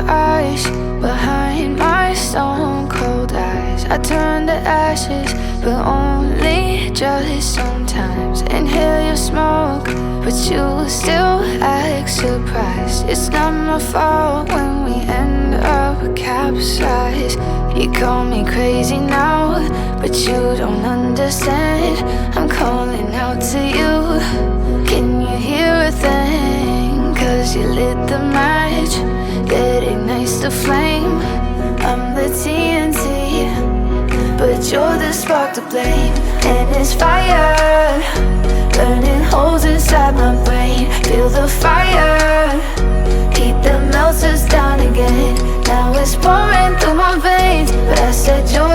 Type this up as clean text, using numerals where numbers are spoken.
ice behind my stone cold eyes. I turn to ashes, but only just sometimes. Inhale your smoke, but you still act surprised. It's not my fault when we end up capsized. You call me crazy now, but you don't understand. I'm calling out to you. Can you hear a thing? 'Cause you lit the match that ignites the flame. I'm the TNT, but you're the spark to blame. And it's fire burning holes inside my brain. Feel the fire, heat that melts us down again. Now it's pouring through my veins, but I said you're